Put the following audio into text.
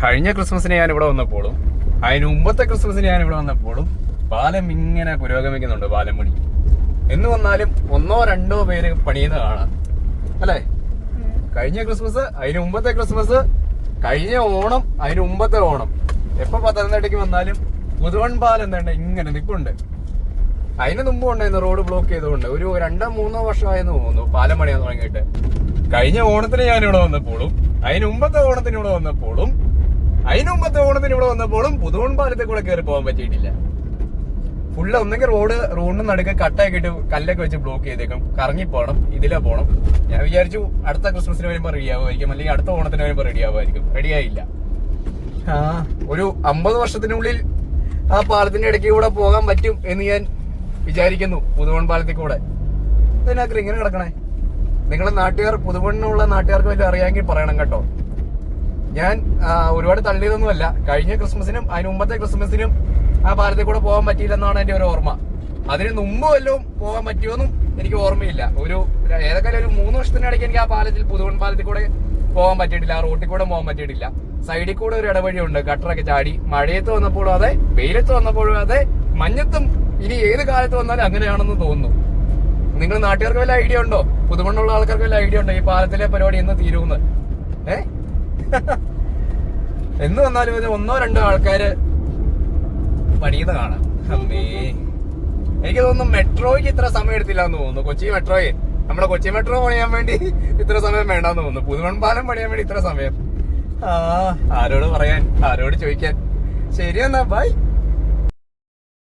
കഴിഞ്ഞ ക്രിസ്മസിന് ഞാൻ ഇവിടെ വന്നപ്പോഴും അതിന് മുമ്പത്തെ ക്രിസ്മസിന് ഞാൻ ഇവിടെ വന്നപ്പോഴും പാലം ഇങ്ങനെ പുരോഗമിക്കുന്നുണ്ട്. പാലം പണി എന്ന് വന്നാലും 1-2 പേര് പണിയുന്ന കാണാം അല്ലേ? കഴിഞ്ഞ ക്രിസ്മസ്, അതിന് മുമ്പത്തെ ക്രിസ്മസ്, കഴിഞ്ഞ ഓണം, അതിന് മുമ്പത്തെ ഓണം, എപ്പോ പത്തനംതിട്ടയ്ക്ക് വന്നാലും പുതുവൺ പാലം എന്താണ്ട് ഇങ്ങനെ നിൽപ്പുണ്ട്. അതിന് മുമ്പ് ഉണ്ടായിരുന്നു റോഡ് ബ്ലോക്ക് ചെയ്തുകൊണ്ട്. ഒരു 2-3 വർഷമായെന്ന് തോന്നുന്നു പാലം പണിയാൻ തുടങ്ങിയിട്ട്. കഴിഞ്ഞ ഓണത്തിന് ഞാനിവിടെ വന്നപ്പോഴും അതിന് മുമ്പത്തെ ഓണത്തിന് ഇവിടെ വന്നപ്പോഴും അതിന് മുമ്പത്തെ ഓണത്തിന് ഇവിടെ വന്നപ്പോഴും പുതുവൺ പാലത്തിൽ കൂടെ കയറി പോകാൻ പറ്റിയിട്ടില്ല. ഫുള്ള് ഒന്നെങ്കിൽ റോഡിന് നടുക്ക് കട്ടാക്കിയിട്ട് കല്ലൊക്കെ വെച്ച് ബ്ലോക്ക് ചെയ്തേക്കും. കറങ്ങി പോകണം, ഇതിലെ പോകണം. ഞാൻ വിചാരിച്ചു അടുത്ത ക്രിസ്മസിന് വരുമ്പോൾ റെഡി ആവുമായിരിക്കും, അല്ലെങ്കിൽ അടുത്ത ഓണത്തിന് വരുമ്പോൾ റെഡി ആവുമായിരിക്കും. റെഡിയായില്ല. ഒരു 50 വർഷത്തിനുള്ളിൽ ആ പാലത്തിന്റെ ഇടയ്ക്ക് കൂടെ പോകാൻ പറ്റും എന്ന് ഞാൻ വിചാരിക്കുന്നു. പുതുവൺ പാലത്തിൽ കൂടെ ഇതിനകത്ത് ഇങ്ങനെ കിടക്കണേ. നിങ്ങളെ നാട്ടുകാർ, പുതുവണ്ണുള്ള നാട്ടുകാർക്ക് വലിയ അറിയാമെങ്കിൽ പറയണം കേട്ടോ. ഞാൻ ഒരുപാട് തള്ളിയതൊന്നുമല്ല. കഴിഞ്ഞ ക്രിസ്മസിനും അതിന് മുമ്പത്തെ ക്രിസ്മസിനും ആ പാലത്തിൽ കൂടെ പോകാൻ പറ്റിയില്ലെന്നാണ് എന്റെ ഒരു ഓർമ്മ. അതിന് മുമ്പ് വല്ലതും പോകാൻ പറ്റുമെന്നും എനിക്ക് ഓർമ്മയില്ല. ഏതൊക്കെ ഒരു 3 വർഷത്തിനിടയ്ക്ക് എനിക്ക് ആ പാലത്തിൽ, പുതുവൺ പാലത്തിൽ കൂടെ പോകാൻ പറ്റിയിട്ടില്ല. ആ റോട്ടിൽ കൂടെ പോകാൻ പറ്റിയിട്ടില്ല. സൈഡിൽ കൂടെ ഒരു ഇടവഴിയുണ്ട്, ഗട്ടറൊക്കെ ചാടി. മഴയത്ത് വന്നപ്പോഴും അതെ, വെയിലത്ത് വന്നപ്പോഴും അതെ, മഞ്ഞത്തും ഇനി ഏത് കാലത്ത് വന്നാലും അങ്ങനെയാണെന്ന് തോന്നുന്നു. നിങ്ങൾ നാട്ടുകാർക്ക് വല്ല ഐഡിയ ഉണ്ടോ? പുതുമണ്ണുള്ള ആൾക്കാർക്ക് വല്ല ഐഡിയ ഉണ്ടോ ഈ പാലത്തിലെ പരിപാടി എന്ന് തീരുമെന്ന്? എന്ന് വന്നാലും 1-2 ആൾക്കാര് പണിയുന്ന കാണാം. അമ്മേ, എനിക്ക് തോന്നുന്നു മെട്രോയ്ക്ക് ഇത്ര സമയം എടുത്തില്ല എന്ന് തോന്നുന്നു. കൊച്ചി മെട്രോയെ, നമ്മുടെ കൊച്ചി മെട്രോ പണിയാൻ വേണ്ടി ഇത്ര സമയം വേണ്ടെന്ന് തോന്നുന്നു. പുതുവൺ പാലം പണിയാൻ വേണ്ടി ഇത്ര സമയം. ആരോട് പറയാൻ, ആരോട് ചോദിക്കാൻ. ശരി എന്നാ, ബൈ.